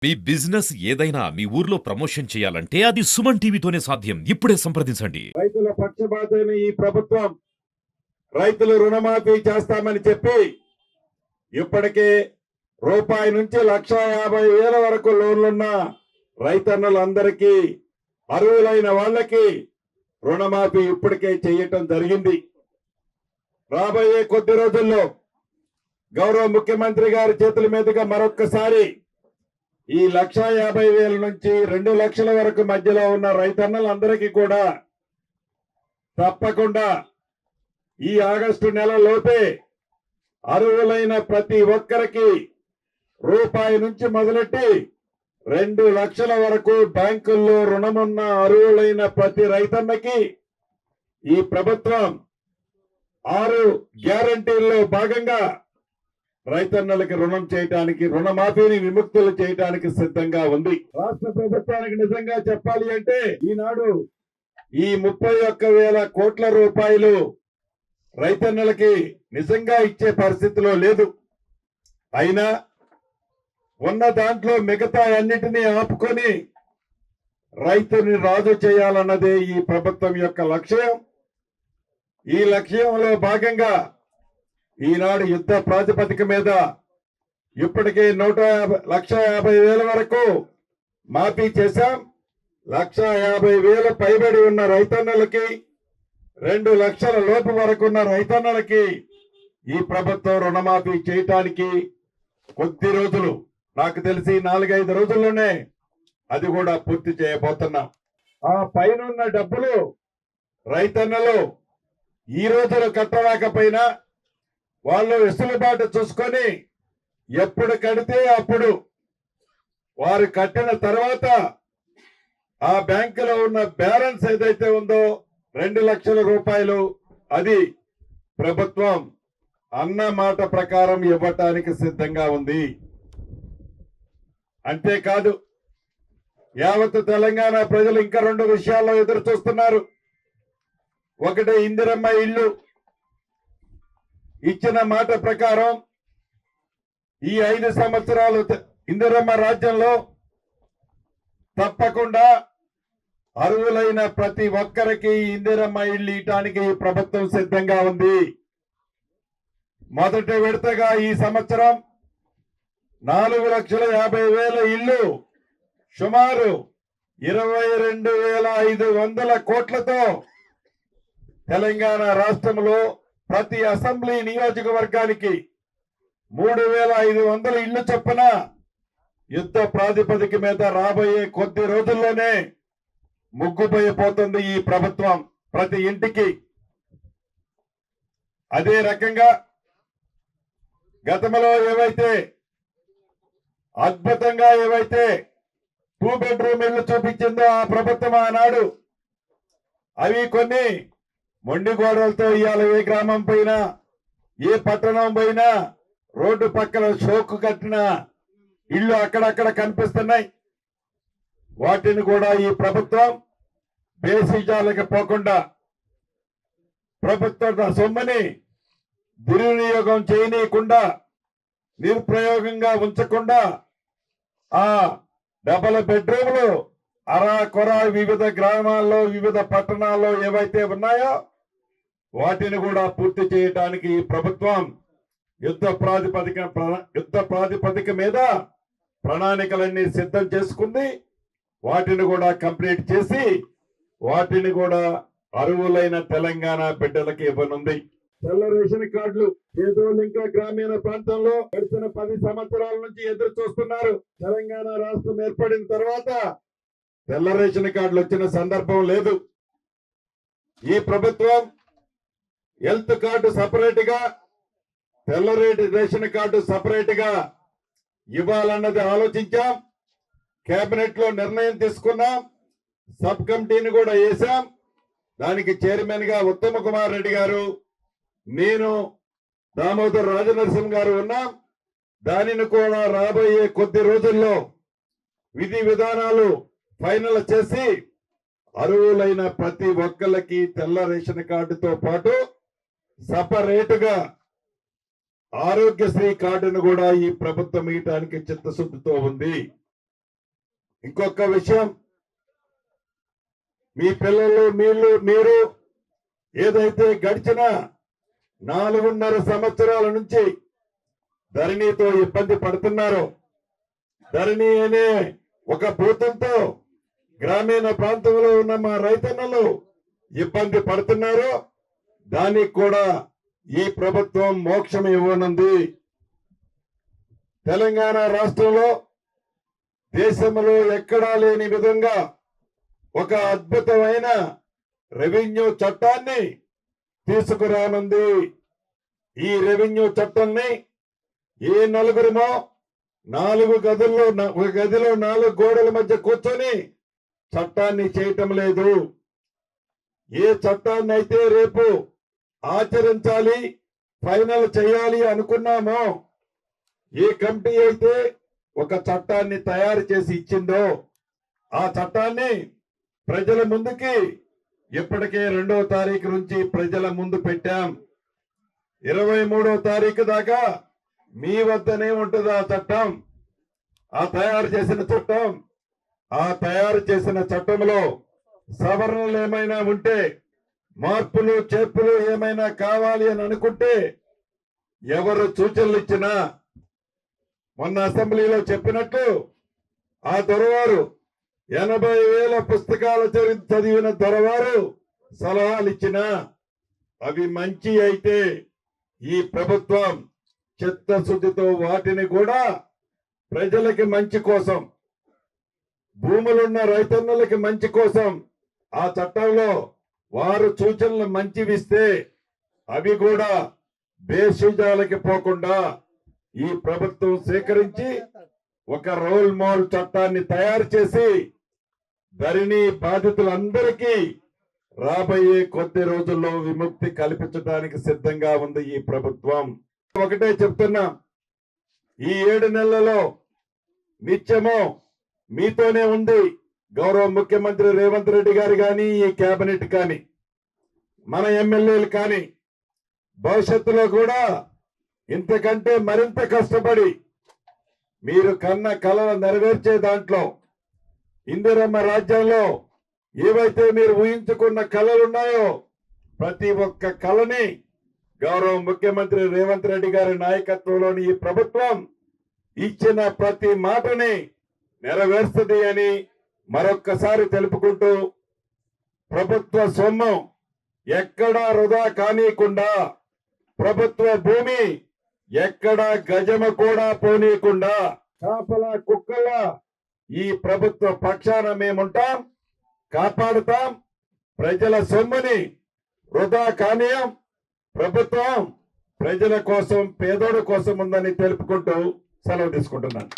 మీ business ఏదైనా మీ ఊర్లో promotion చేయాలంటే అది సుమన్ టీవీతోనే సాధ్యం. ఇప్పుడే సంప్రదించండి. రైతుల పక్షపాతమైన ఈ ప్రభుత్వం రైతులు రుణమాఫీ చేస్తామని చెప్పి ఇప్పటికే రూపాయి నుంచి 1,50,000 వరకు లోన్లున్న రైతన్నులందరికీ అర్హులైన వాళ్ళకి రుణమాఫీ ఇప్పటికే చేయటం జరిగింది. రాబోయే కొద్ది రోజుల్లో గౌరవ ముఖ్యమంత్రి గారి చేతుల మీదుగా మరొక్కసారి ఈ 1,50,000 నుంచి 2 లక్షల వరకు మధ్యలో ఉన్న రైతన్నలందరికీ కూడా తప్పకుండా ఈ ఆగస్టు నెల లోపే అర్హులైన ప్రతి ఒక్కరికి రూపాయి నుంచి మొదలెట్టి 2 లక్షల వరకు బ్యాంకుల్లో రుణమున్న అర్హులైన ప్రతి రైతన్నకి ఈ ప్రభుత్వం 6 గ్యారంటీల్లో భాగంగా రైతన్నలకి రుణం చేయడానికి, రుణమాఫీని విముక్తులు చేయడానికి సిద్ధంగా ఉంది. రాష్ట్ర ప్రభుత్వానికి నిజంగా చెప్పాలి అంటే ఈనాడు ఈ 31,000 కోట్ల రూపాయలు రైతన్నలకి నిజంగా ఇచ్చే పరిస్థితిలో లేదు. అయినా ఉన్న దాంట్లో మిగతా అన్నిటినీ ఆపుకొని రైతుని రాజు చేయాలన్నదే ఈ ప్రభుత్వం యొక్క లక్ష్యం. ఈ లక్ష్యంలో భాగంగా ఈనాడు యుద్ధ ప్రాతిపదిక మీద ఇప్పటికే 1,50,000 వరకు మాఫీ చేశాం. 1,50,000 పైబడి ఉన్న రైతన్నలకి, 2 లక్షల లోపు వరకు ఉన్న రైతన్నలకి ఈ ప్రభుత్వం రుణమాఫీ చేయటానికి కొద్ది రోజులు, నాకు తెలిసి 4-5 రోజుల్లోనే అది కూడా పూర్తి చేయబోతున్నాం. ఆ పైన డబ్బులు రైతన్నలు ఈ రోజులు కట్టలేకపోయినా వాళ్ళు వెసులుబాటు చూసుకొని ఎప్పుడు కడితే అప్పుడు వారు కట్టిన తర్వాత ఆ బ్యాంకులో ఉన్న బ్యాలెన్స్ ఏదైతే ఉందో 2 లక్షల రూపాయలు అది ప్రభుత్వం అన్న మాట ప్రకారం ఇవ్వటానికి సిద్ధంగా ఉంది. అంతేకాదు యావత్ తెలంగాణ ప్రజలు ఇంకా 2 విషయాల్లో ఎదురు చూస్తున్నారు. ఒకటి, ఇందిరమ్మ ఇల్లు ఇచ్చిన మాట ప్రకారం ఈ 5 సంవత్సరాలు ఇందిరమ్మ రాజ్యంలో తప్పకుండా అర్హులైన ప్రతి ఒక్కరికి ఇందిరమ్మ ఇల్లు ఇవ్వడానికి ప్రభుత్వం సిద్ధంగా ఉంది. మొదటి విడతగా ఈ సంవత్సరం 4,50,000 ఇల్లు సుమారు 22,500 కోట్లతో తెలంగాణ రాష్ట్రంలో ప్రతి అసెంబ్లీ నియోజకవర్గానికి 3,500 ఇళ్లు చొప్పున యుద్ధ ప్రాతిపదిక మీద రాబోయే కొద్ది రోజుల్లోనే ముగ్గుపోయిపోతుంది ఈ ప్రభుత్వం ప్రతి ఇంటికి. అదే రకంగా గతంలో ఏవైతే అద్భుతంగా 2 బెడ్రూమ్ ఇళ్లు చూపించిందో ఆ ప్రభుత్వం ఆనాడు, అవి కొన్ని మొండి గోడలతో ఇవాళ ఏ గ్రామం పోయినా, ఏ పట్టణం పోయినా రోడ్డు పక్కన షోకు కట్టిన ఇళ్లు అక్కడక్కడ కనిపిస్తున్నాయి. వాటిని కూడా ఈ ప్రభుత్వం బేసిజాలకు పోకుండా, ప్రభుత్వ సొమ్ముని దుర్వినియోగం చేయనీయకుండా, నిరుప్రయోగంగా ఉంచకుండా ఆ డబల్ బెడ్రూమ్లు అరాకొర వివిధ గ్రామాల్లో, వివిధ పట్టణాల్లో ఏవైతే ఉన్నాయో వాటిని కూడా పూర్తి చేయడానికి ఈ ప్రభుత్వం యుద్ధ ప్రాతిపదిక మీద ప్రణాళికలన్నీ సిద్ధం చేసుకుంది. వాటిని కూడా కంప్లీట్ చేసి వాటిని కూడా అర్హులైన తెలంగాణ బిడ్డలకి ఇవ్వనుంది. తెల్ల రేషన్ కార్డులు ఏదో ఇంకా గ్రామీణ ప్రాంతంలో గడిచిన 10 సంవత్సరాల నుంచి ఎదురు చూస్తున్నారు. తెలంగాణ రాష్ట్రం ఏర్పడిన తర్వాత తెల్ల రేషన్ కార్డులు వచ్చిన సందర్భం లేదు. ఈ ప్రభుత్వం హెల్త్ కార్డు సపరేట్ గా, తెల్ల రేషన్ కార్డు సపరేట్ గా ఇవ్వాలన్నది ఆలోచించాం. కేబినెట్ లో నిర్ణయం తీసుకున్నాం. సబ్ కమిటీని కూడా వేశాం. దానికి చైర్మన్ గా ఉత్తమ కుమార్ రెడ్డి గారు, నేను, దామోదర్ రాజనరసింహ గారు ఉన్నాం. దానిని కూడా రాబోయే కొద్ది రోజుల్లో విధి విధానాలు ఫైనల్ చేసి అర్హులైన ప్రతి ఒక్కళ్ళకి తెల్ల రేషన్ కార్డుతో పాటు సపరేటుగా ఆరోగ్యశ్రీ కార్డును కూడా ఈ ప్రభుత్వం ఇవ్వడానికి చిత్తశుద్ధితో ఉంది. ఇంకొక విషయం, మీ పిల్లలు మీరు ఏదైతే గడిచిన 4.5 సంవత్సరాల నుంచి ధరణితో ఇబ్బంది పడుతున్నారో, ధరణి అనే ఒక భూతంతో గ్రామీణ ప్రాంతంలో ఉన్న మా రైతన్నలు ఇబ్బంది పడుతున్నారో, దానికి కూడా ఈ ప్రభుత్వం మోక్షం ఇవ్వనుంది. తెలంగాణ రాష్ట్రంలో దేశంలో ఎక్కడా లేని విధంగా ఒక అద్భుతమైన రెవెన్యూ చట్టాన్ని తీసుకురానుంది. ఈ రెవెన్యూ చట్టాన్ని ఏ నలుగురుమో 4 గదుల్లో ఒక గదిలో 4 గోడల మధ్య కూర్చొని చట్టాన్ని చేయటం లేదు. ఏ చట్టాన్ని అయితే రేపు ఆచరించాలి, ఫైనల్ చేయాలి అనుకున్నామో, ఏ కమిటీ అయితే ఒక చట్టాన్ని తయారు చేసి ఇచ్చిందో ఆ చట్టాన్ని ప్రజల ముందుకి ఇప్పటికే 2వ తారీఖు నుంచి ప్రజల ముందు పెట్టాం. 23వ తారీఖు దాకా మీ వద్దనే ఉంటుంది ఆ చట్టం. ఆ తయారు చేసిన చట్టంలో సవరణలు ఏమైనా ఉంటే, మార్పులు చేర్పులు ఏమైనా కావాలి అని అనుకుంటే, ఎవరు సూచనలు ఇచ్చినా మొన్న అసెంబ్లీలో చెప్పినట్టు ఆ దొరవారు 80,000 పుస్తకాలు చదివిన దొరవారు సలహాలు ఇచ్చినా అవి మంచి అయితే ఈ ప్రభుత్వం చిత్తశుద్ధితో వాటిని కూడా ప్రజలకి మంచి కోసం, భూములున్న రైతన్నులకి మంచి కోసం ఆ చట్టంలో వారు సూచనలు మంచివిస్తే అవి కూడా బేషిజాలకి పోకుండా ఈ ప్రభుత్వం సేకరించి ఒక రోల్ మోడల్ చట్టాన్ని తయారు చేసి ధరణి బాధితులందరికీ రాబోయే కొద్ది రోజుల్లో విముక్తి కల్పించడానికి సిద్ధంగా ఉంది ఈ ప్రభుత్వం. ఒకటే చెప్తున్నా, ఈ 7 నెలలలో నిత్యము మీతోనే ఉంది గౌరవ ముఖ్యమంత్రి రేవంత్ రెడ్డి గారు కానీ, ఈ కేబినెట్ కానీ, మన ఎమ్మెల్యేలు కానీ, భవిష్యత్తులో కూడా ఇంతకంటే మరింత కష్టపడి మీరు కన్న కలలు నెరవేర్చే దాంట్లో, ఇందిరమ్మ రాజ్యంలో ఏవైతే మీరు ఊహించుకున్న కలలున్నాయో ప్రతి ఒక్క కలని గౌరవ ముఖ్యమంత్రి రేవంత్ రెడ్డి గారి నాయకత్వంలోని ఈ ప్రభుత్వం ఇచ్చిన ప్రతి మాటని నెరవేరుస్తుంది అని మరొక్కసారి తెలుపుకుంటూ, ప్రభుత్వ సొమ్ము ఎక్కడా వృధా కానీయకుండా, ప్రభుత్వ భూమి ఎక్కడా గజమ కూడా పోనీయకుండా కాపలా కుక్కలా ఈ ప్రభుత్వ పక్షాన మేముంటాం, కాపాడుతాం. ప్రజల సొమ్ముని వృధా కానీయం. ప్రభుత్వం ప్రజల కోసం, పేదోడు కోసం ఉందని తెలుపుకుంటూ సెలవు తీసుకుంటున్నాను.